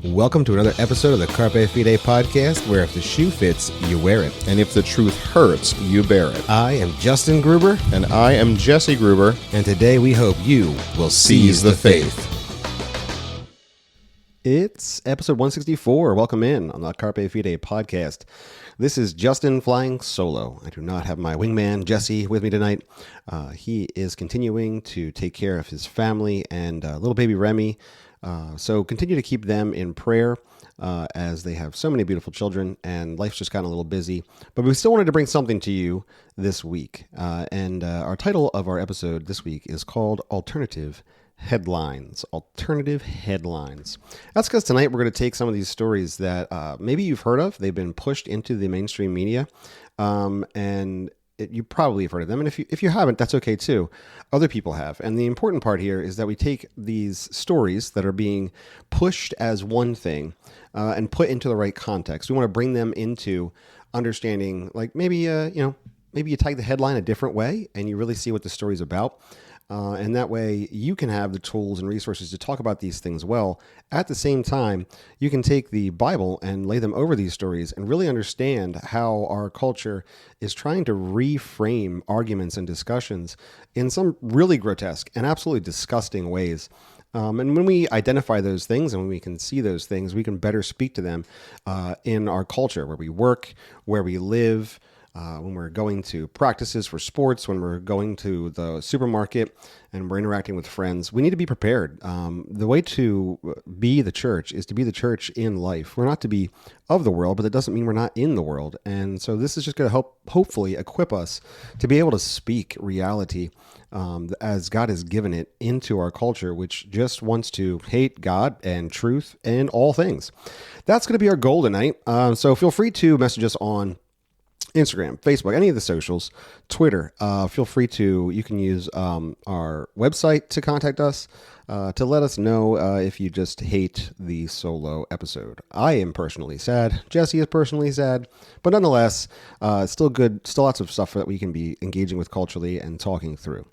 Welcome to another episode of the Carpe Fide podcast, where if the shoe fits, you wear it. And if the truth hurts, you bear it. I am Justin Gruber. And I am Jesse Gruber. And today we hope you will seize the faith. It's episode 164. Welcome in on the Carpe Fide podcast. This is Justin flying solo. I do not have my wingman, Jesse, with me tonight. He is continuing to take care of his family and little baby Remy. So continue to keep them in prayer as they have so many beautiful children and life's just gotten a little busy. But we still wanted to bring something to you this week. And our title of our episode this week is called Alternative Headlines. Alternative Headlines. That's because tonight we're going to take some of these stories that maybe you've heard of. They've been pushed into the mainstream media. You probably have heard of them. And if you haven't, that's okay too. Other people have. And the important part here is that we take these stories that are being pushed as one thing and put into the right context. We want to bring them into understanding, like maybe you tag the headline a different way and you really see what the story's about. And that way you can have the tools and resources to talk about these things well. At the same time, you can take the Bible and lay them over these stories and really understand how our culture is trying to reframe arguments and discussions in some really grotesque and absolutely disgusting ways. And when we identify those things and when we can see those things, we can better speak to them in our culture, where we work, where we live, when we're going to practices for sports, when we're going to the supermarket and we're interacting with friends. We need to be prepared. The way to be the church is to be the church in life. We're not to be of the world, but that doesn't mean we're not in the world. And so this is just going to help, hopefully, equip us to be able to speak reality as God has given it into our culture, which just wants to hate God and truth and all things. That's going to be our goal tonight. So feel free to message us on Instagram, Facebook, any of the socials, Twitter. Feel free you can use our website to contact us, to let us know if you just hate the solo episode. I am personally sad. Jesse is personally sad. But nonetheless, still good, still lots of stuff that we can be engaging with culturally and talking through.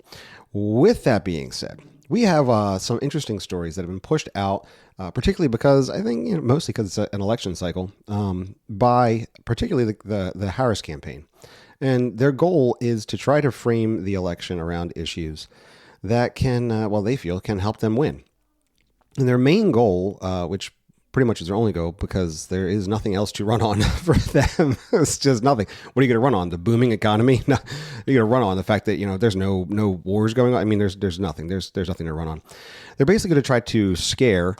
With that being said, we have some interesting stories that have been pushed out, particularly because I think, mostly because it's an election cycle, by particularly the Harris campaign. And their goal is to try to frame the election around issues that can, they feel, can help them win. And their main goal, which pretty much is their only goal, because there is nothing else to run on for them. It's just nothing. What are you going to run on? The booming economy? No, you're going to run on the fact that, there's no wars going on. I mean, there's nothing. There's nothing to run on. They're basically going to try to scare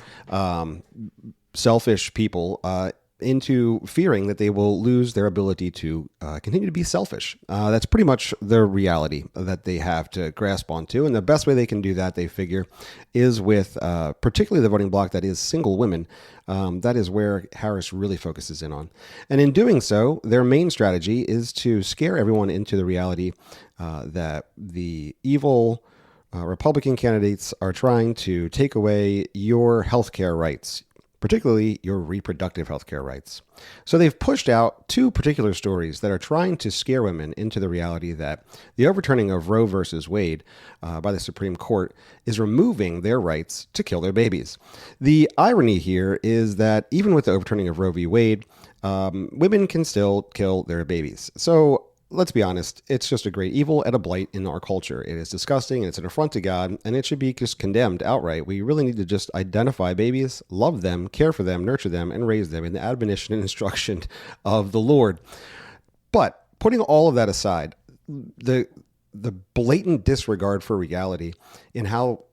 selfish people into fearing that they will lose their ability to continue to be selfish. That's pretty much the reality that they have to grasp onto. And the best way they can do that, they figure, is with particularly the voting bloc that is single women. That is where Harris really focuses in on. And in doing so, their main strategy is to scare everyone into the reality that the evil Republican candidates are trying to take away your healthcare rights, particularly your reproductive health care rights. So they've pushed out two particular stories that are trying to scare women into the reality that the overturning of Roe versus Wade by the Supreme Court is removing their rights to kill their babies. The irony here is that even with the overturning of Roe v. Wade, women can still kill their babies. So let's be honest, it's just a great evil and a blight in our culture. It is disgusting, and it's an affront to God, and it should be just condemned outright. We really need to just identify babies, love them, care for them, nurture them, and raise them in the admonition and instruction of the Lord. But putting all of that aside, the blatant disregard for reality in how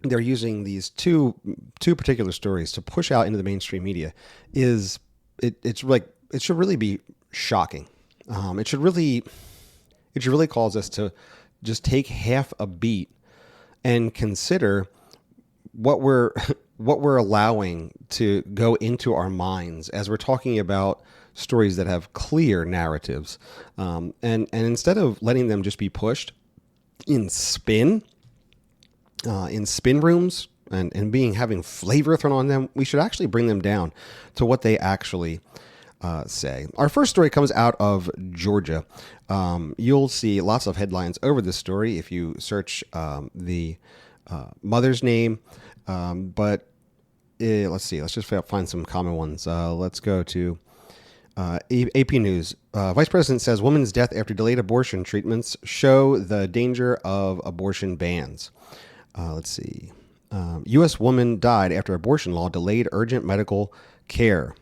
they're using these two particular stories to push out into the mainstream media it should really be shocking. It should really cause us to just take half a beat and consider what we're allowing to go into our minds as we're talking about stories that have clear narratives. And instead of letting them just be pushed in spin rooms and having flavor thrown on them, we should actually bring them down to what they actually say. Our first story comes out of Georgia. You'll see lots of headlines over this story if you search the mother's name, but let's see. Let's just find some common ones. Let's go to AP News. Vice President says woman's death after delayed abortion treatments show the danger of abortion bans. Let's see. U.S. woman died after abortion law delayed urgent medical care.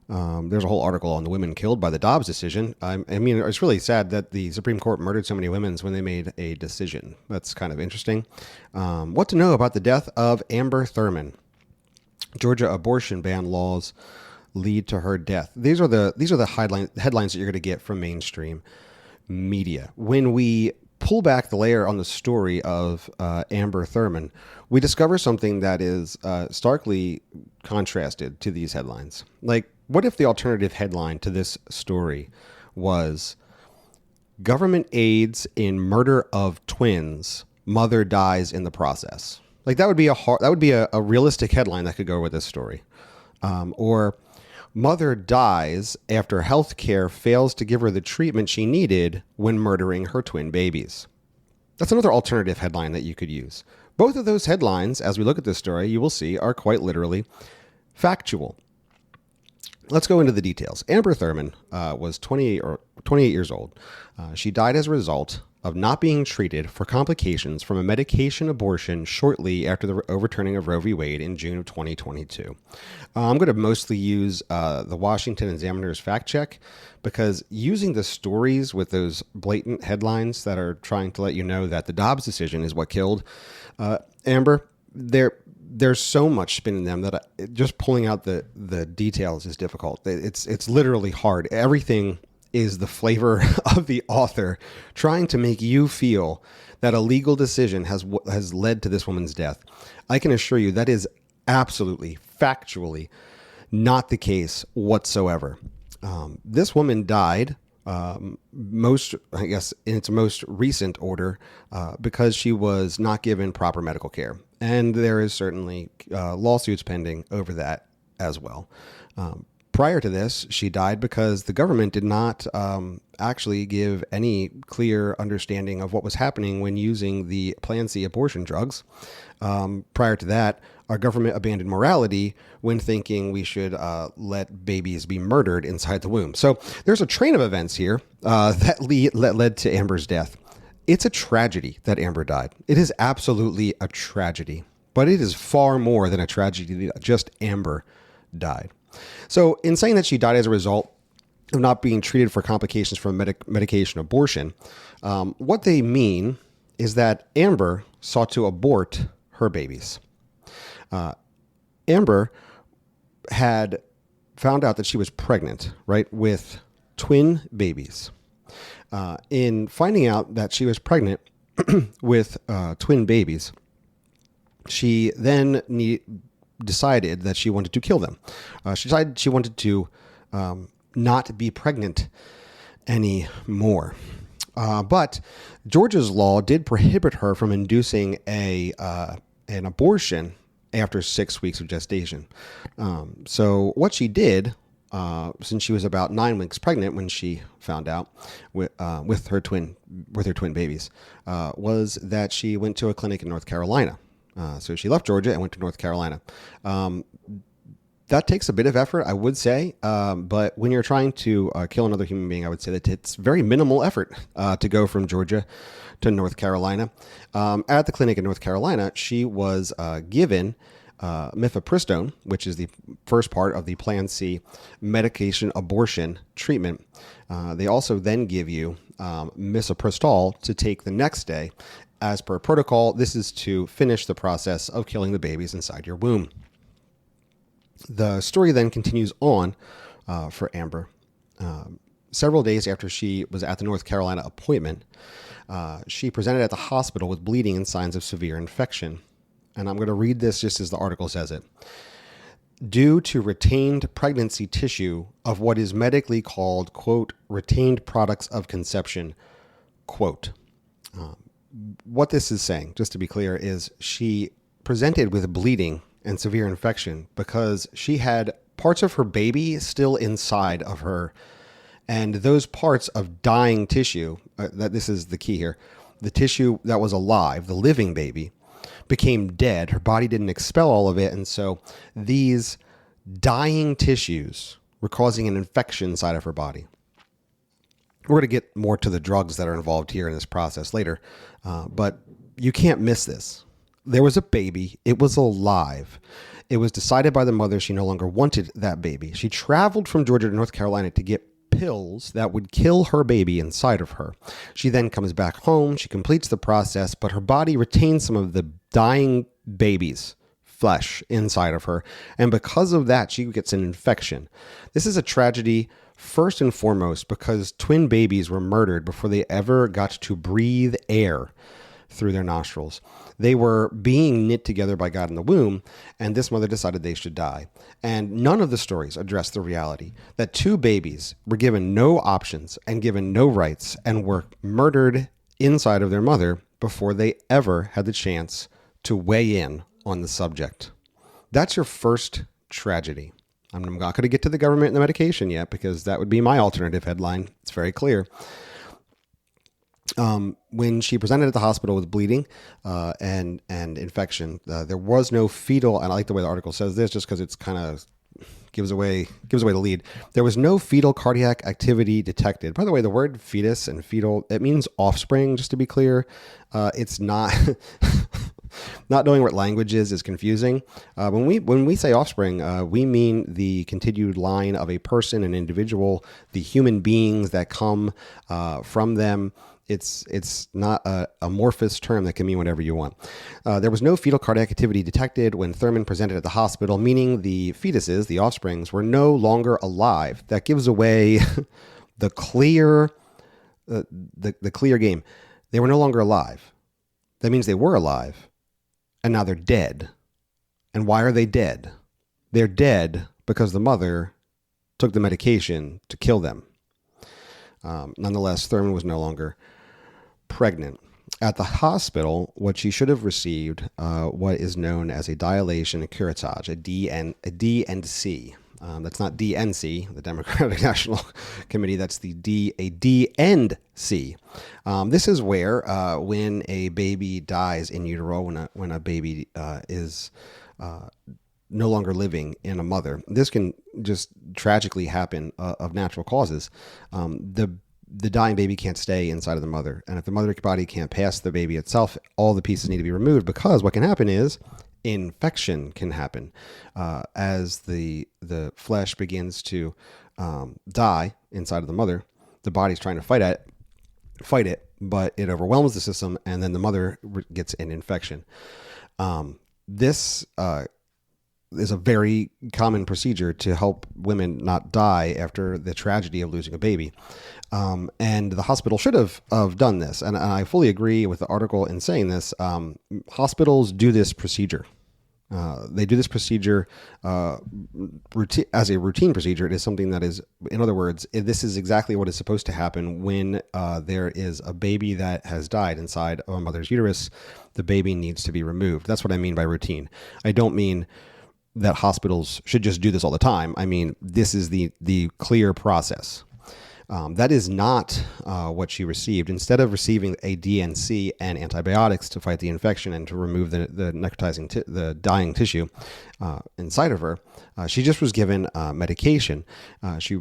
There's a whole article on the women killed by the Dobbs decision. I mean, it's really sad that the Supreme Court murdered so many women when they made a decision. That's kind of interesting. What to know about the death of Amber Thurman? Georgia abortion ban laws lead to her death. These are the headlines that you're going to get from mainstream media. When we pull back the layer on the story of Amber Thurman, we discover something that is starkly contrasted to these headlines. Like, what if the alternative headline to this story was government aids in murder of twins, mother dies in the process? Like, that would be a realistic headline that could go with this story. Or mother dies after health care fails to give her the treatment she needed when murdering her twin babies. That's another alternative headline that you could use. Both of those headlines, as we look at this story, you will see are quite literally factual. Let's go into the details. Amber Thurman was 28 years old. She died as a result of not being treated for complications from a medication abortion shortly after the overturning of Roe v. Wade in June of 2022. I'm going to mostly use the Washington Examiner's fact check, because using the stories with those blatant headlines that are trying to let you know that the Dobbs decision is what killed Amber, there's so much spin in them that just pulling out the details is difficult. It's literally hard. Everything is the flavor of the author trying to make you feel that a legal decision has led to this woman's death. I can assure you that is absolutely, factually not the case whatsoever. This woman died, in its most recent order, because she was not given proper medical care. And there is certainly lawsuits pending over that as well. Prior to this, she died because the government did not actually give any clear understanding of what was happening when using the Plan C abortion drugs. Prior to that, our government abandoned morality when thinking we should let babies be murdered inside the womb. So there's a train of events here that led to Amber's death. It's a tragedy that Amber died. It is absolutely a tragedy, but it is far more than a tragedy that just Amber died. So in saying that she died as a result of not being treated for complications from medication abortion, what they mean is that Amber sought to abort her babies. Amber had found out that she was pregnant, right, with twin babies. In finding out that she was pregnant with twin babies, she then decided that she wanted to kill them. She decided she wanted to not be pregnant anymore. But Georgia's law did prohibit her from inducing an abortion after 6 weeks of gestation. So what she did, since she was about 9 weeks pregnant when she found out with her twin babies, was that she went to a clinic in North Carolina. So she left Georgia and went to North Carolina. That takes a bit of effort, I would say. But when you're trying to kill another human being, I would say that it's very minimal effort to go from Georgia to North Carolina. At the clinic in North Carolina, she was given mifepristone, which is the first part of the Plan C medication abortion treatment. They also then give you misoprostol to take the next day. As per protocol, this is to finish the process of killing the babies inside your womb. The story then continues on for Amber. Several days after she was at the North Carolina appointment, she presented at the hospital with bleeding and signs of severe infection. And I'm going to read this just as the article says it. Due to retained pregnancy tissue of what is medically called, quote, retained products of conception, quote. What this is saying, just to be clear, is she presented with bleeding and severe infection because she had parts of her baby still inside of her, and those parts of dying tissue, that this is the key here, the tissue that was alive, the living baby, became dead. Her body didn't expel all of it. And so these dying tissues were causing an infection inside of her body. We're going to get more to the drugs that are involved here in this process later, but you can't miss this. There was a baby. It was alive. It was decided by the mother she no longer wanted that baby. She traveled from Georgia to North Carolina to get pills that would kill her baby inside of her. She then comes back home. She completes the process, but her body retains some of the dying baby's flesh inside of her. And because of that, she gets an infection. This is a tragedy first and foremost because twin babies were murdered before they ever got to breathe air through their nostrils. They were being knit together by God in the womb, and this mother decided they should die. And none of the stories address the reality that two babies were given no options and given no rights and were murdered inside of their mother before they ever had the chance to weigh in on the subject. That's your first tragedy. I'm not going to get to the government and the medication yet because that would be my alternative headline. It's very clear. When she presented at the hospital with bleeding and infection, there was no fetal, and I like the way the article says this just because it's kind of gives away the lead. There was no fetal cardiac activity detected. By the way, the word fetus and fetal, it means offspring, just to be clear. It's not... Not knowing what language is confusing. When we say offspring, we mean the continued line of a person, an individual, the human beings that come from them. It's not a amorphous term that can mean whatever you want. There was no fetal cardiac activity detected when Thurman presented at the hospital, meaning the fetuses, the offsprings, were no longer alive. That gives away the clear game. They were no longer alive. That means they were alive. And now they're dead. And why are they dead? They're dead because the mother took the medication to kill them. Nonetheless, Thurman was no longer pregnant. At the hospital, what she should have received, what is known as a dilation and curettage, a D&C. That's not DNC, the Democratic National Committee. That's a D&C. This is where when a baby dies in utero, when a baby is no longer living in a mother, this can just tragically happen of natural causes. The dying baby can't stay inside of the mother, and if the mother body can't pass the baby itself, all the pieces need to be removed because what can happen is infection can happen as the flesh begins to die inside of the mother. The body's trying to fight it, but it overwhelms the system, and then the mother gets an infection. This is a very common procedure to help women not die after the tragedy of losing a baby. And the hospital should have done this. And I fully agree with the article in saying this. Hospitals do this procedure. They do this procedure as a routine procedure. It is something that is, in other words, this is exactly what is supposed to happen when there is a baby that has died inside of a mother's uterus. The baby needs to be removed. That's what I mean by routine. I don't mean that hospitals should just do this all the time. I mean, this is the clear process. That is not what she received. Instead of receiving a DNC and antibiotics to fight the infection and to remove the necrotizing, the dying tissue inside of her, she just was given medication. She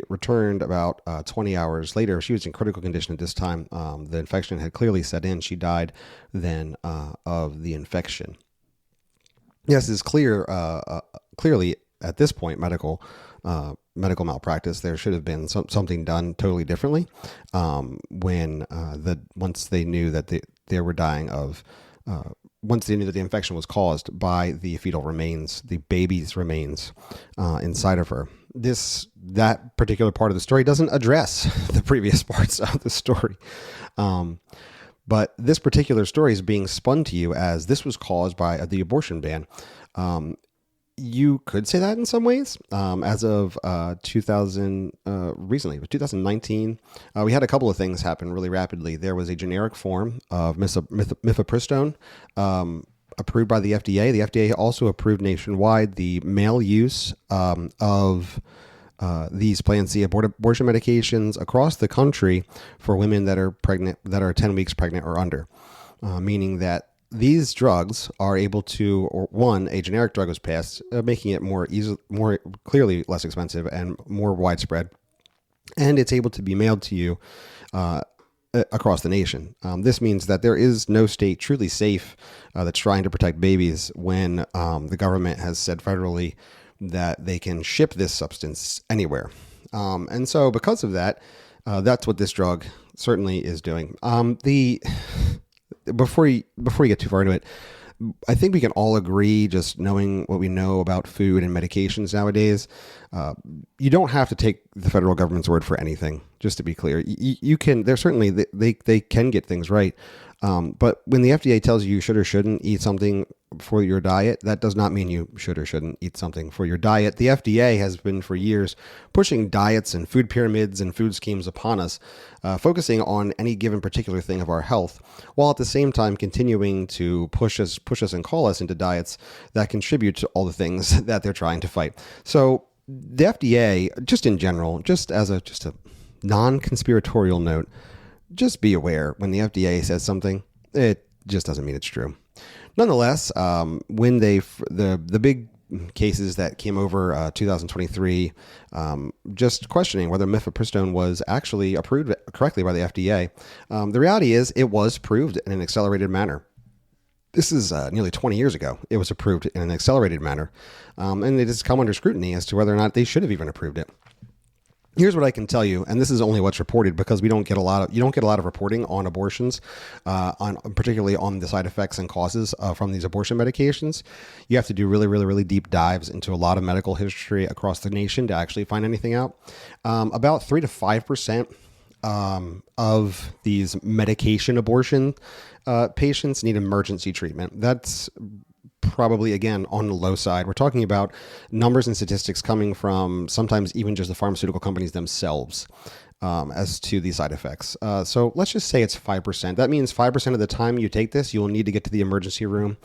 returned about 20 hours later. She was in critical condition at this time. The infection had clearly set in. She died then of the infection. Yes, it's clear. Clearly, at this point, medical malpractice. There should have been something done totally differently. Once they knew that they were dying of, once they knew that the infection was caused by the fetal remains, the baby's remains inside of her. That particular part of the story doesn't address the previous parts of the story. But this particular story is being spun to you as this was caused by the abortion ban. You could say that in some ways. As of 2019, we had a couple of things happen really rapidly. There was a generic form of mifepristone approved by the FDA. The FDA also approved nationwide the male use of these Plan C abortion medications across the country for women that are pregnant, that are 10 weeks pregnant or under, meaning that these drugs are able to, or one, a generic drug was passed, making it more clearly less expensive and more widespread, and it's able to be mailed to you across the nation. This means that there is no state truly safe that's trying to protect babies when the government has said federally that they can ship this substance anywhere. And so because of that, that's what this drug certainly is doing. Before you get too far into it, I think we can all agree, just knowing what we know about food and medications nowadays, you don't have to take the federal government's word for anything. Just to be clear, you can. They're certainly they can get things right, but when the FDA tells you should or shouldn't eat something for your diet, that does not mean you should or shouldn't eat something for your diet. The FDA has been for years pushing diets and food pyramids and food schemes upon us, focusing on any given particular thing of our health, while at the same time continuing to push us and call us into diets that contribute to all the things that they're trying to fight. So the FDA, just in general, just as a non-conspiratorial note, just be aware when the FDA says something, it just doesn't mean it's true. Nonetheless, when the big cases that came over 2023, just questioning whether mifepristone was actually approved correctly by the FDA, the reality is it was approved in an accelerated manner. This is nearly 20 years ago. It was approved in an accelerated manner, and it has come under scrutiny as to whether or not they should have even approved it. Here's what I can tell you, and this is only what's reported because you don't get a lot of reporting on abortions, particularly on the side effects and causes from these abortion medications. You have to do really, really, really deep dives into a lot of medical history across the nation to actually find anything out. About 3 to 5% of these medication abortion patients need emergency treatment. That's probably, again, on the low side. We're talking about numbers and statistics coming from sometimes even just the pharmaceutical companies themselves as to the side effects. So let's just say it's 5%. That means 5% of the time you take this, you'll need to get to the emergency room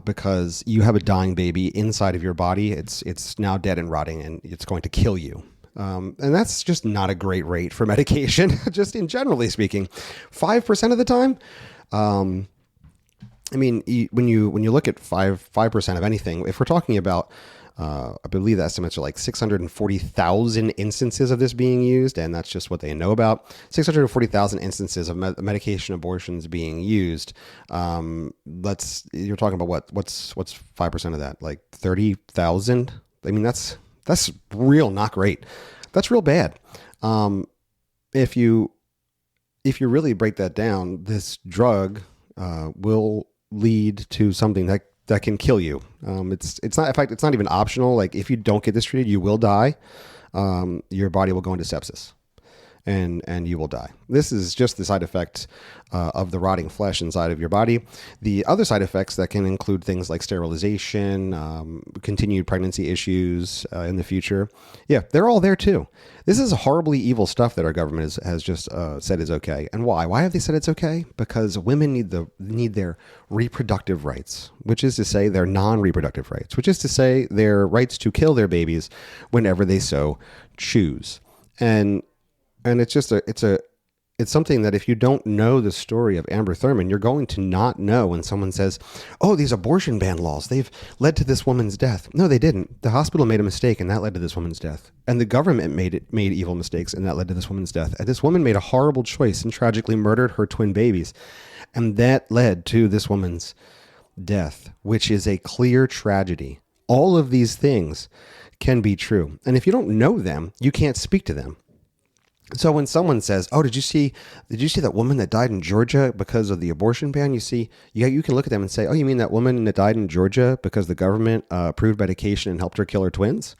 because you have a dying baby inside of your body. It's now dead and rotting, and it's going to kill you. And that's just not a great rate for medication, just in generally speaking. 5% of the time, I mean, when you look at 5% of anything, if we're talking about, I believe the estimates are like 640,000 instances of this being used, and that's just what they know about. 640,000 instances of medication abortions being used. You're talking about what's 5% of that? Like 30,000? I mean, that's real not great. That's real bad. If you really break that down, this drug will lead to something that can kill you. It's not, in fact, it's not even optional. Like, if you don't get this treated, you will die. Your body will go into sepsis, and you will die. This is just the side effect of the rotting flesh inside of your body. The other side effects that can include things like sterilization, continued pregnancy issues in the future. Yeah, they're all there too. This is horribly evil stuff that our government has just said is okay. And why? Why have they said it's okay? Because women need their reproductive rights, which is to say their non-reproductive rights, which is to say their rights to kill their babies whenever they so choose. And it's just it's something that if you don't know the story of Amber Thurman, you're going to not know when someone says, oh, these abortion ban laws, they've led to this woman's death. No, they didn't. The hospital made a mistake, and that led to this woman's death. And the government made evil mistakes, and that led to this woman's death. And this woman made a horrible choice and tragically murdered her twin babies. And that led to this woman's death, which is a clear tragedy. All of these things can be true. And if you don't know them, you can't speak to them. So when someone says, "Oh, did you see that woman that died in Georgia because of the abortion ban?" You can look at them and say, "Oh, you mean that woman that died in Georgia because the government approved medication and helped her kill her twins?"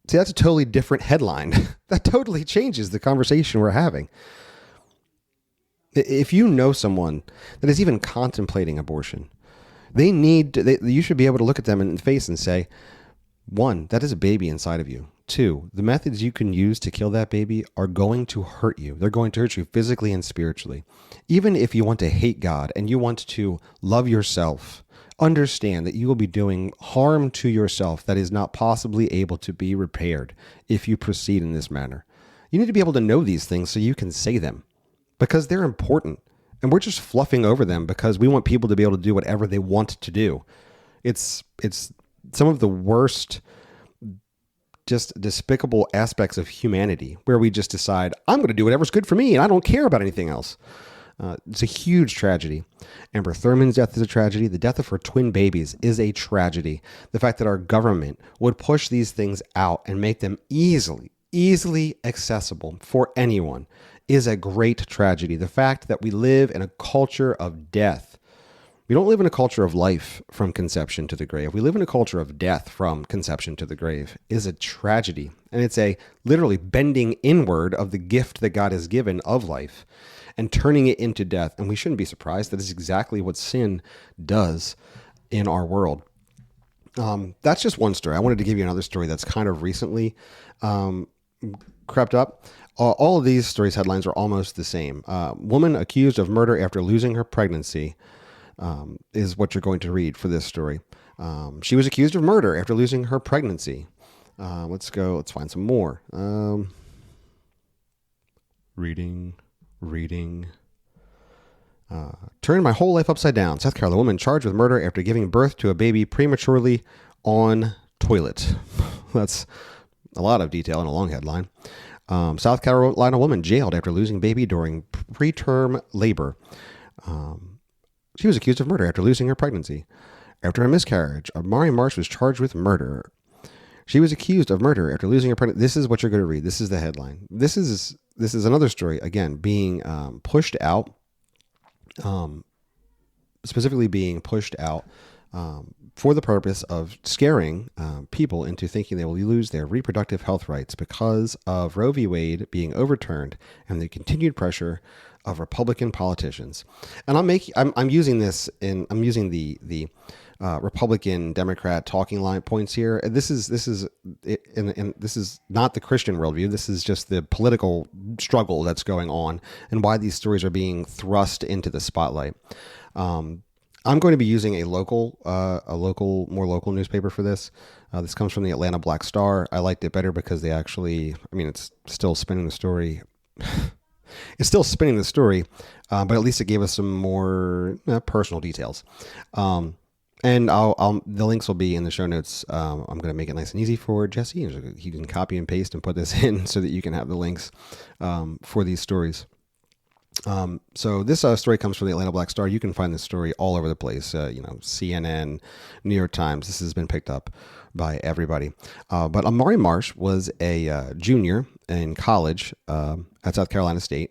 See, that's a totally different headline. That totally changes the conversation we're having. If you know someone that is even contemplating abortion, you should be able to look at them in the face and say, 1, that is a baby inside of you. 2, the methods you can use to kill that baby are going to hurt you. They're going to hurt you physically and spiritually. Even if you want to hate God and you want to love yourself, understand that you will be doing harm to yourself that is not possibly able to be repaired if you proceed in this manner. You need to be able to know these things so you can say them because they're important. and we're just fluffing over them because we want people to be able to do whatever they want to do. It's some of the worst, just despicable aspects of humanity, where we just decide, I'm going to do whatever's good for me and I don't care about anything else. It's a huge tragedy. Amber Thurman's death is a tragedy. The death of her twin babies is a tragedy. The fact that our government would push these things out and make them easily accessible for anyone is a great tragedy. The fact that we live in a culture of death. We don't live in a culture of life from conception to the grave. We live in a culture of death from conception to the grave is a tragedy. And it's a literally bending inward of the gift that God has given of life and turning it into death. And we shouldn't be surprised. That is exactly what sin does in our world. That's just one story. I wanted to give you another story that's kind of recently crept up. All of these stories' headlines are almost the same. Woman accused of murder after losing her pregnancy is what you're going to read for this story. She was accused of murder after losing her pregnancy. Let's find some more. Reading. Turned my whole life upside down. South Carolina woman charged with murder after giving birth to a baby prematurely on toilet. That's a lot of detail in a long headline. South Carolina woman jailed after losing baby during preterm labor. She was accused of murder after losing her pregnancy. After a miscarriage, Amari Marsh was charged with murder. She was accused of murder after losing her pregnancy. This is what you're going to read. This is the headline. This is another story, again, being pushed out, specifically being pushed out for the purpose of scaring people into thinking they will lose their reproductive health rights because of Roe v. Wade being overturned and the continued pressure of Republican politicians. And I'm using the Republican Democrat talking line points here. This is not the Christian worldview. This is just the political struggle that's going on and why these stories are being thrust into the spotlight. I'm going to be using a more local newspaper for this. This comes from the Atlanta Black Star. I liked it better because they actually, it's still spinning the story. It's still spinning the story, but at least it gave us some more personal details. And the links will be in the show notes. I'm going to make it nice and easy for Jesse. He can copy and paste and put this in so that you can have the links for these stories. So this story comes from the Atlanta Black Star. You can find this story all over the place. CNN, New York Times. This has been picked up by everybody. But Amari Marsh was a junior in college at South Carolina State.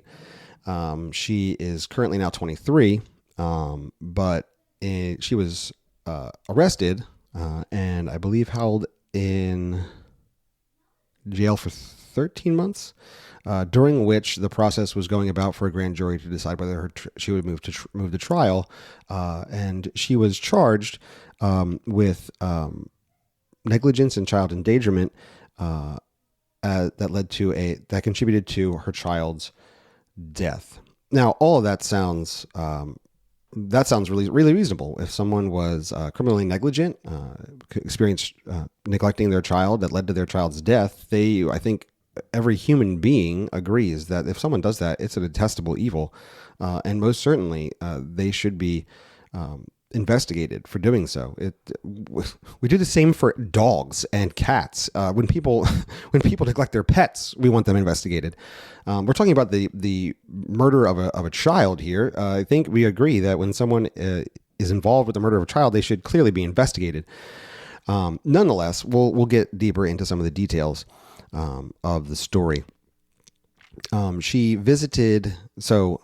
She is currently now 23, but she was arrested and I believe held in jail for 13 months. During which the process was going about for a grand jury to decide whether she would move to trial, and she was charged with negligence and child endangerment that contributed to her child's death. Now, all of that sounds really, really reasonable. If someone was criminally negligent, experienced neglecting their child that led to their child's death, I think every human being agrees that if someone does that, it's a detestable evil. And most certainly they should be investigated for doing so. We do the same for dogs and cats. When people neglect their pets, we want them investigated. We're talking about the murder of a child here. I think we agree that when someone is involved with the murder of a child, they should clearly be investigated. Nonetheless, we'll get deeper into some of the details of the story. She visited, so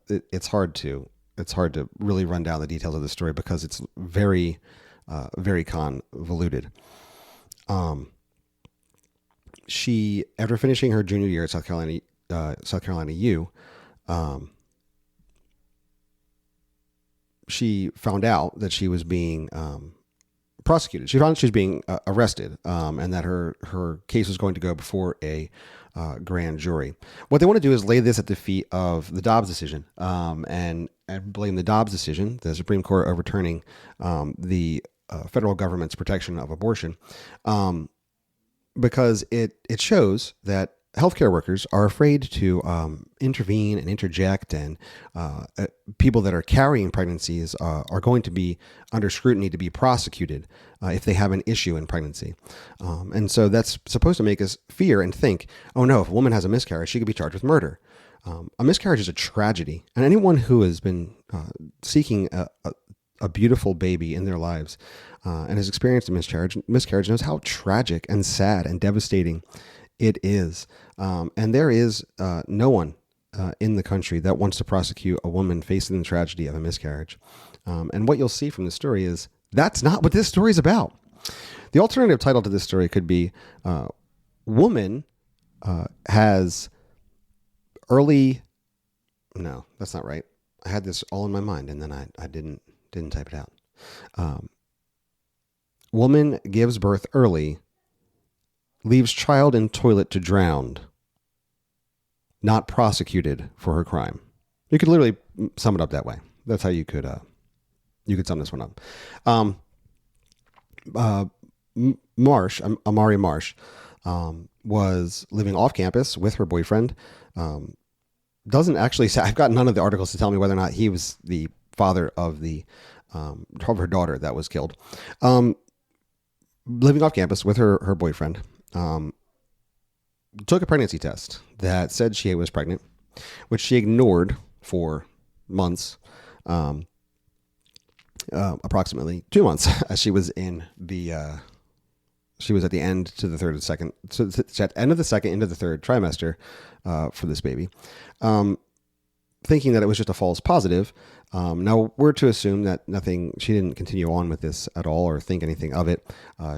it's hard to really run down the details of the story because it's very, very convoluted. She, after finishing her junior year at South Carolina U, she found out that she was being prosecuted. She found out she was being arrested, and that her case was going to go before a grand jury. What they want to do is lay this at the feet of the Dobbs decision, and blame the Dobbs decision, the Supreme Court overturning the federal government's protection of abortion, because it shows that healthcare workers are afraid to intervene and interject, and people that are carrying pregnancies are going to be under scrutiny to be prosecuted if they have an issue in pregnancy. And so that's supposed to make us fear and think, oh no, if a woman has a miscarriage, she could be charged with murder. A miscarriage is a tragedy, and anyone who has been seeking a beautiful baby in their lives and has experienced a miscarriage knows how tragic and sad and devastating it is. And there is no one in the country that wants to prosecute a woman facing the tragedy of a miscarriage. And what you'll see from the story is that's not what this story is about. The alternative title to this story could be Woman has early... No, that's not right. I had this all in my mind, and then I didn't type it out. Woman gives birth early, leaves child in toilet to drown, not prosecuted for her crime. You could literally sum it up that way. That's how you could sum this one up. Amari Marsh, was living off campus with her boyfriend. Doesn't actually say, I've got none of the articles to tell me whether or not he was the father of her daughter that was killed. Living off campus with her boyfriend, took a pregnancy test that said she was pregnant, which she ignored for months, approximately 2 months, as she was in she was at the end to the third and second, so at the end of the second into the third trimester for this baby, thinking that it was just a false positive. Now we're to assume that she didn't continue on with this at all or think anything of it.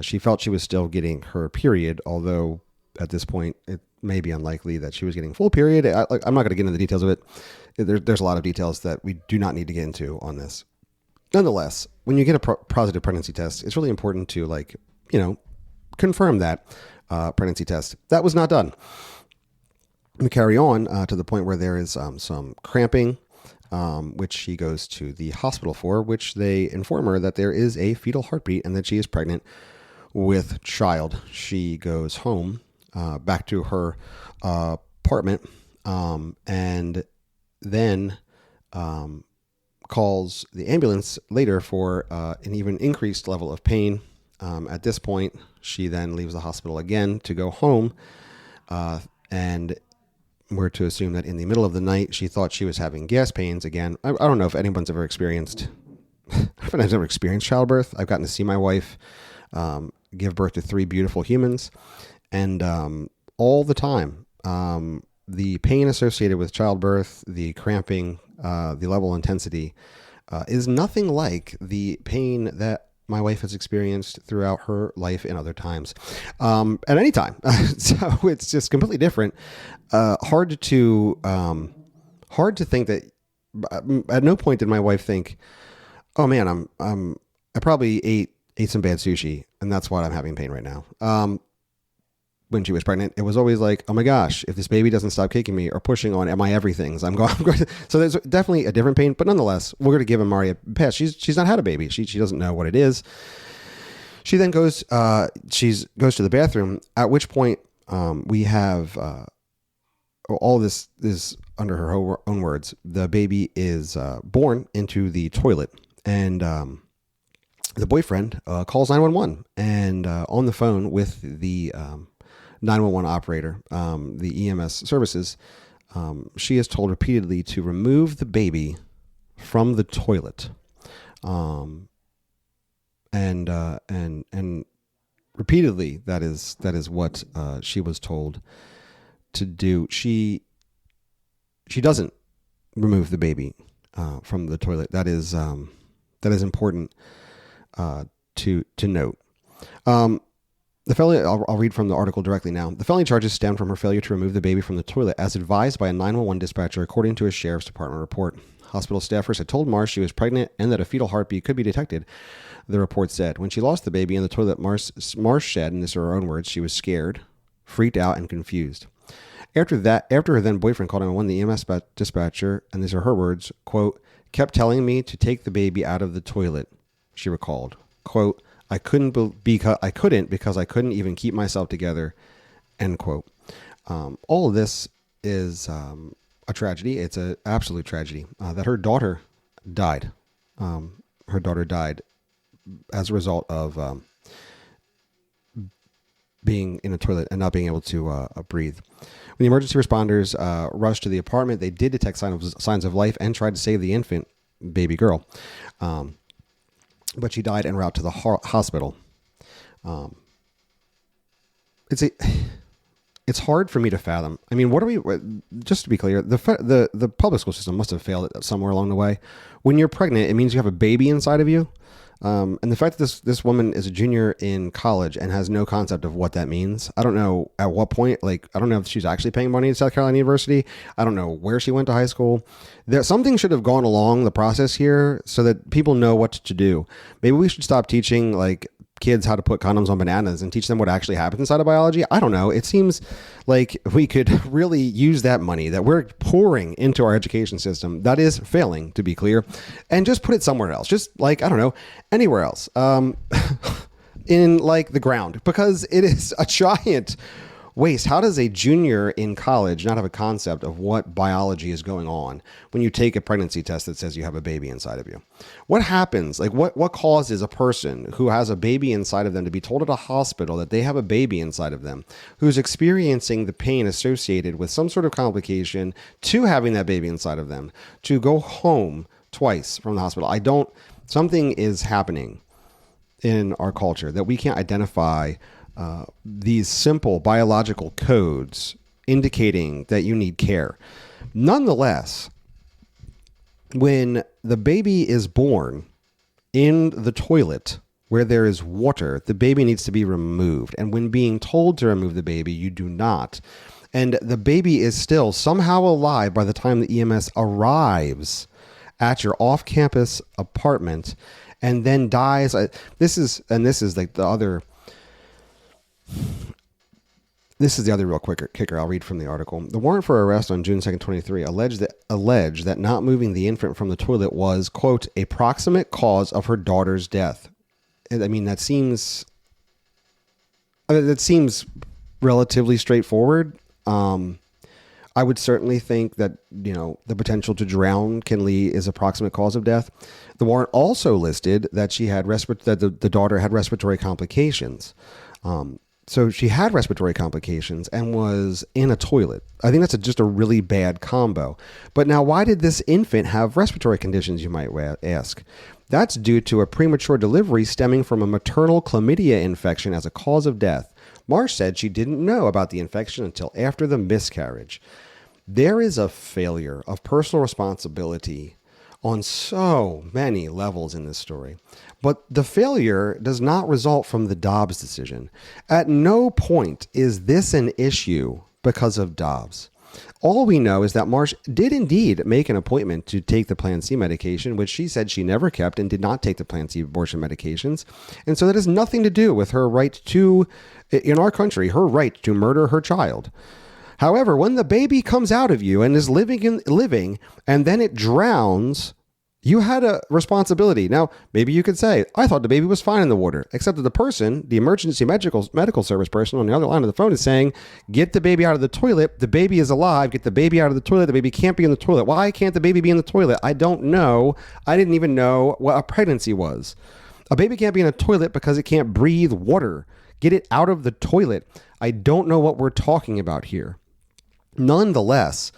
She felt she was still getting her period, although at this point it may be unlikely that she was getting full period. I'm not going to get into the details of it. There's a lot of details that we do not need to get into on this. Nonetheless, when you get a positive pregnancy test, it's really important to confirm that pregnancy test. That was not done. We carry on to the point where there is some cramping, which she goes to the hospital for, which they inform her that there is a fetal heartbeat and that she is pregnant with child. She goes home, back to her apartment, and then calls the ambulance later for an even increased level of pain. At this point, she then leaves the hospital again to go home, and we're to assume that in the middle of the night, she thought she was having gas pains again. I don't know if anyone's ever experienced childbirth. I've gotten to see my wife give birth to 3 beautiful humans, and all the time, the pain associated with childbirth, the cramping, the level of intensity is nothing like the pain that my wife has experienced throughout her life in other times, at any time. So it's just completely different. Hard to think that at no point did my wife think, oh man, I probably ate some bad sushi and that's why I'm having pain right now. When she was pregnant, it was always like, oh my gosh, if this baby doesn't stop kicking me or pushing on my everythings, I'm going to... So there's definitely a different pain, but nonetheless, we're going to give Amari a pass. She's not had a baby. She doesn't know what it is. She then goes to the bathroom, at which point we have all this is under her own words. The baby is born into the toilet, and the boyfriend calls 911, and on the phone with the 911 operator, the EMS services, she is told repeatedly to remove the baby from the toilet, and repeatedly that is what she was told to do. She doesn't remove the baby from the toilet. That is important to note. The felony, I'll read from the article directly now. The felony charges stem from her failure to remove the baby from the toilet, as advised by a 911 dispatcher, according to a sheriff's department report. Hospital staffers had told Marsh she was pregnant and that a fetal heartbeat could be detected, the report said. When she lost the baby in the toilet, Marsh said, and these are her own words, she was scared, freaked out, and confused. After her then boyfriend called 911, the EMS dispatcher, and these are her words, quote, kept telling me to take the baby out of the toilet, she recalled. Quote, I couldn't because I couldn't even keep myself together, end quote. All of this is a tragedy. It's an absolute tragedy that her daughter died. Her daughter died as a result of being in a toilet and not being able to breathe. When the emergency responders rushed to the apartment, they did detect signs of life and tried to save the infant baby girl. But she died en route to the hospital. It's hard for me to fathom. I mean, just to be clear, the public school system must have failed somewhere along the way. When you're pregnant, it means you have a baby inside of you. And the fact that this woman is a junior in college and has no concept of what that means. I don't know at what point, I don't know if she's actually paying money to South Carolina University. I don't know where she went to high school. Something should have gone along the process here so that people know what to do. Maybe we should stop teaching kids how to put condoms on bananas and teach them what actually happens inside of biology. I don't know. It seems like we could really use that money that we're pouring into our education system that is failing, to be clear, and just put it somewhere else. Just I don't know, anywhere else, in the ground, because it is a giant waste. How does a junior in college not have a concept of what biology is going on when you take a pregnancy test that says you have a baby inside of you? What happens? What causes a person who has a baby inside of them to be told at a hospital that they have a baby inside of them, who's experiencing the pain associated with some sort of complication to having that baby inside of them, to go home twice from the hospital? Something is happening in our culture that we can't identify these simple biological codes indicating that you need care. Nonetheless, when the baby is born in the toilet where there is water, the baby needs to be removed. And when being told to remove the baby, you do not. And the baby is still somehow alive by the time the EMS arrives at your off-campus apartment and then dies. This is the other real kicker. I'll read from the article. The warrant for arrest on June 2nd, 23 alleged that not moving the infant from the toilet was, quote, a proximate cause of her daughter's death. I mean, that seems relatively straightforward. I would certainly think that, the potential to drown is a proximate cause of death. The warrant also listed that the daughter had respiratory complications. So she had respiratory complications and was in a toilet. I think that's just a really bad combo. But now, why did this infant have respiratory conditions, you might ask? That's due to a premature delivery stemming from a maternal chlamydia infection as a cause of death. Marsh said she didn't know about the infection until after the miscarriage. There is a failure of personal responsibility on so many levels in this story. But the failure does not result from the Dobbs decision. At no point is this an issue because of Dobbs. All we know is that Marsh did indeed make an appointment to take the Plan C medication, which she said she never kept and did not take the Plan C abortion medications. And so that has nothing to do with her right to, in our country, her right to murder her child. However, when the baby comes out of you and is living and then it drowns, you had a responsibility. Now, maybe you could say, I thought the baby was fine in the water, except that the person, the emergency medical service person on the other line of the phone is saying, get the baby out of the toilet. The baby is alive. Get the baby out of the toilet. The baby can't be in the toilet. Why can't the baby be in the toilet? I don't know. I didn't even know what a pregnancy was. A baby can't be in a toilet because it can't breathe water. Get it out of the toilet. I don't know what we're talking about here. Nonetheless,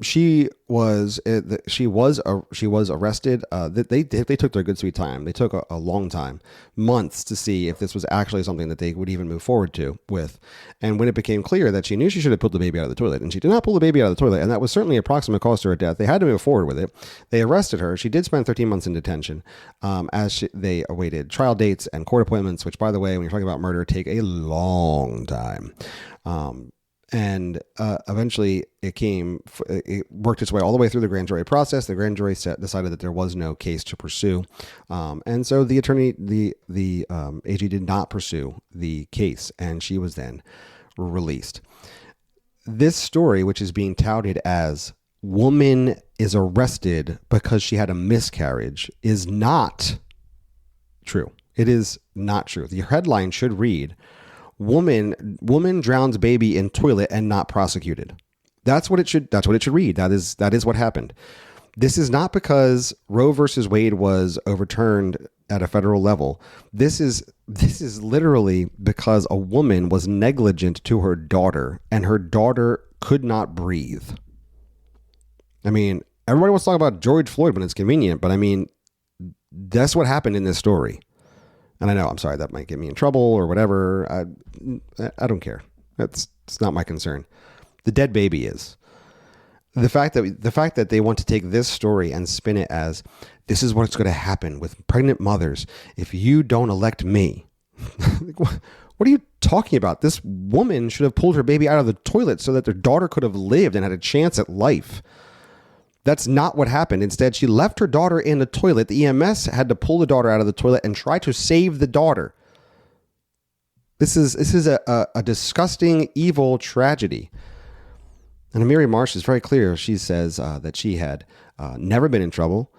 she was arrested. They took their good sweet time. They took a long time, months, to see if this was actually something that they would even move forward with. And when it became clear that she knew she should have pulled the baby out of the toilet, and she did not pull the baby out of the toilet, and that was certainly a proximate cause to her death, they had to move forward with it. They arrested her. She did spend 13 months in detention they awaited trial dates and court appointments, which, by the way, when you're talking about murder, take a long time. And eventually it worked its way all the way through the grand jury process. The grand jury decided that there was no case to pursue. And so the AG did not pursue the case, and she was then released. This story, which is being touted as woman is arrested because she had a miscarriage, is not true. It is not true. The headline should read, woman drowns baby in toilet and not prosecuted. That's what it should read. That is what happened. This is not because Roe versus Wade was overturned at a federal level. This is literally because a woman was negligent to her daughter, and her daughter could not breathe. I mean, everybody wants to talk about George Floyd when it's convenient, but I mean, that's what happened in this story. And I know, I'm sorry, that might get me in trouble or whatever. I don't care. It's not my concern. The dead baby is. The fact that they want to take this story and spin it as this is what's going to happen with pregnant mothers if you don't elect me. What are you talking about? This woman should have pulled her baby out of the toilet so that their daughter could have lived and had a chance at life. That's not what happened. Instead, she left her daughter in the toilet. The EMS had to pull the daughter out of the toilet and try to save the daughter. This is a disgusting, evil tragedy. And Amiri Marsh is very clear. She says that she had never been in trouble.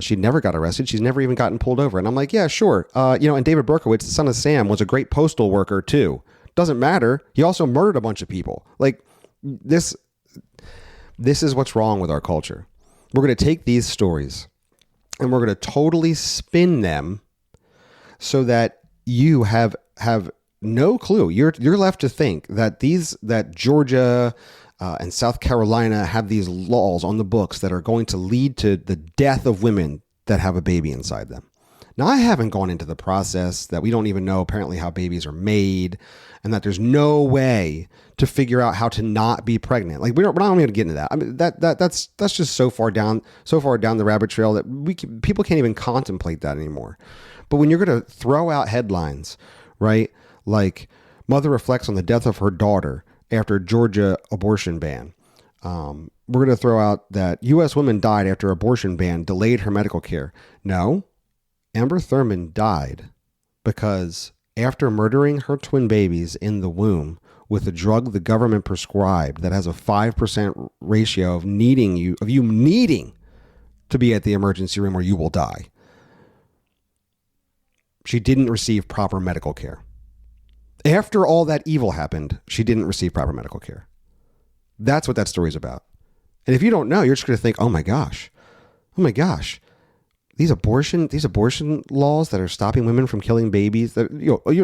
She never got arrested. She's never even gotten pulled over. And I'm like, yeah, sure. And David Berkowitz, the son of Sam, was a great postal worker too. Doesn't matter. He also murdered a bunch of people. Like this is what's wrong with our culture. We're going to take these stories and we're going to totally spin them so that you have no clue. You're left to think that that Georgia and South Carolina have these laws on the books that are going to lead to the death of women that have a baby inside them. Now, I haven't gone into the process that we don't even know apparently how babies are made, and that there's no way to figure out how to not be pregnant. Like we're not even going to get into that. I mean, that's just so far down the rabbit trail that people can't even contemplate that anymore. But when you're going to throw out headlines, right, like mother reflects on the death of her daughter after Georgia abortion ban. We're going to throw out that U.S. woman died after abortion ban delayed her medical care. No, Amber Thurman died because after murdering her twin babies in the womb with a drug the government prescribed that has a 5% ratio of you needing to be at the emergency room or you will die, she didn't receive proper medical care. After all that evil happened, she didn't receive proper medical care. That's what that story's about. And if you don't know, you're just going to think, oh my gosh, these abortion laws that are stopping women from killing babies. That,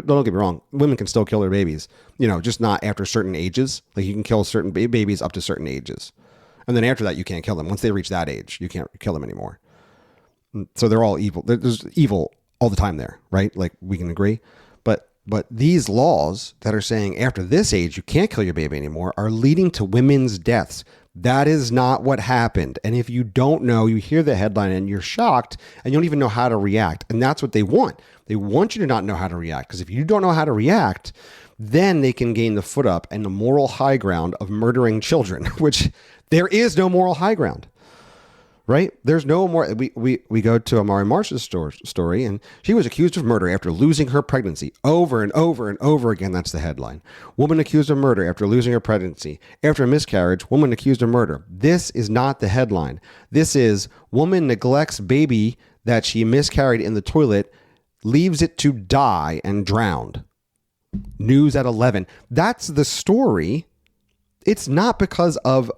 don't get me wrong, women can still kill their babies, just not after certain ages. Like you can kill certain babies up to certain ages. And then after that, you can't kill them. Once they reach that age, you can't kill them anymore. So they're all evil. There's evil all the time there, right? Like we can agree. But these laws that are saying after this age, you can't kill your baby anymore are leading to women's deaths. That is not what happened. And if you don't know, you hear the headline and you're shocked and you don't even know how to react. And that's what they want. They want you to not know how to react, because if you don't know how to react, then they can gain the foot up and the moral high ground of murdering children, which there is no moral high ground. Right? There's no more. We go to Amari Marsh's story, and she was accused of murder after losing her pregnancy over and over and over again. That's the headline. Woman accused of murder after losing her pregnancy. After a miscarriage, woman accused of murder. This is not the headline. This is woman neglects baby that she miscarried in the toilet, leaves it to die and drowned. News at 11. That's the story. It's not because of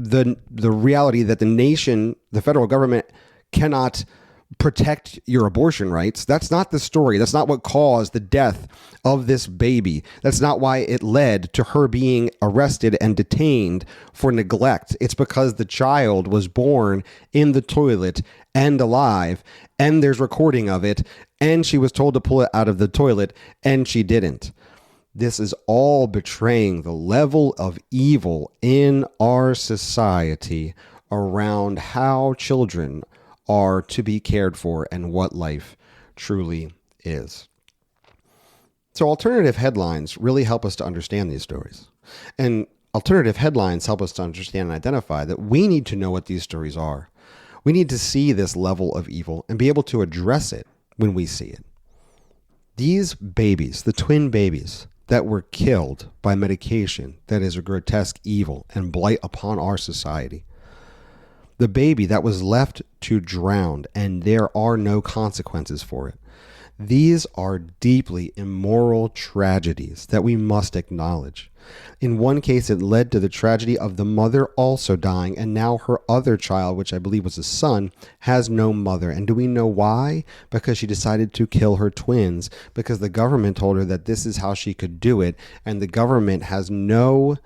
the reality that the nation, the federal government, cannot protect your abortion rights. That's not the story. That's not what caused the death of this baby. That's not why it led to her being arrested and detained for neglect. It's because the child was born in the toilet and alive, and there's recording of it, and she was told to pull it out of the toilet, and she didn't. This is all betraying the level of evil in our society around how children are to be cared for and what life truly is. So alternative headlines really help us to understand these stories. And alternative headlines help us to understand and identify that we need to know what these stories are. We need to see this level of evil and be able to address it when we see it. These babies, the twin babies, that were killed by medication that is a grotesque evil and blight upon our society. The baby that was left to drown and there are no consequences for it. These are deeply immoral tragedies that we must acknowledge. In one case, it led to the tragedy of the mother also dying, and now her other child, which I believe was a son, has no mother. And do we know why? Because she decided to kill her twins, because the government told her that this is how she could do it, and the government has no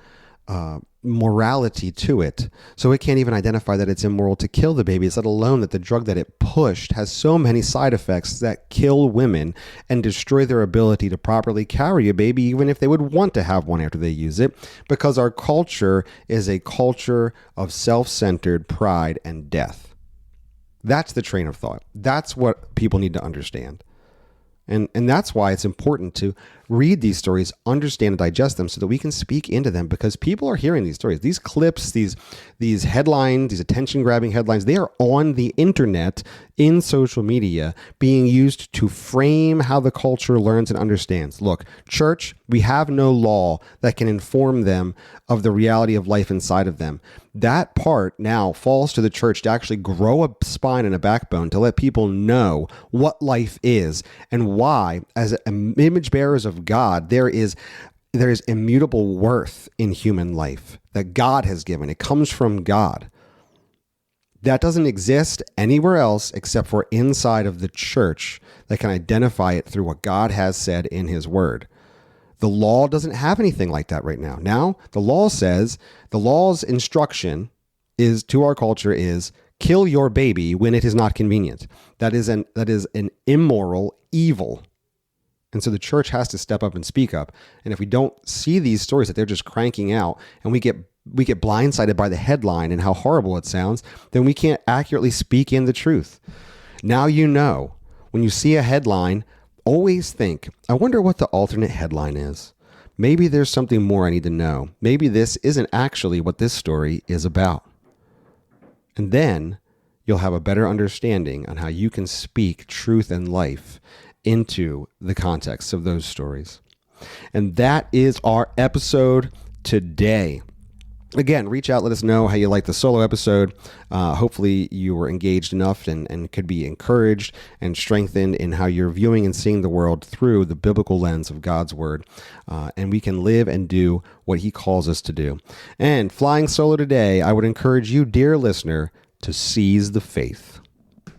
morality to it. So it can't even identify that it's immoral to kill the babies, let alone that the drug that it pushed has so many side effects that kill women and destroy their ability to properly carry a baby, even if they would want to have one after they use it, because our culture is a culture of self-centered pride and death. That's the train of thought. That's what people need to understand. And that's why it's important to read these stories, understand and digest them so that we can speak into them, because people are hearing these stories. These clips, these headlines, these attention-grabbing headlines, they are on the internet, in social media, being used to frame how the culture learns and understands. Look, church, we have no law that can inform them of the reality of life inside of them. That part now falls to the church to actually grow a spine and a backbone to let people know what life is and why, as image bearers of God, there is immutable worth in human life that God has given. It comes from God. That doesn't exist anywhere else except for inside of the church that can identify it through what God has said in his word. The law doesn't have anything like that right now. Now, the law says, the law's instruction is to our culture is kill your baby when it is not convenient. That is an immoral evil. And so the church has to step up and speak up. And if we don't see these stories that they're just cranking out, and we get blindsided by the headline and how horrible it sounds, then we can't accurately speak in the truth. Now you know, when you see a headline, always think, I wonder what the alternate headline is. Maybe there's something more I need to know. Maybe this isn't actually what this story is about. And then you'll have a better understanding on how you can speak truth and life into the context of those stories. And that is our episode today. Again, reach out, let us know how you like the solo episode. Hopefully you were engaged enough and could be encouraged and strengthened in how you're viewing and seeing the world through the biblical lens of God's word. And we can live and do what he calls us to do. And flying solo today, I would encourage you, dear listener, to seize the faith.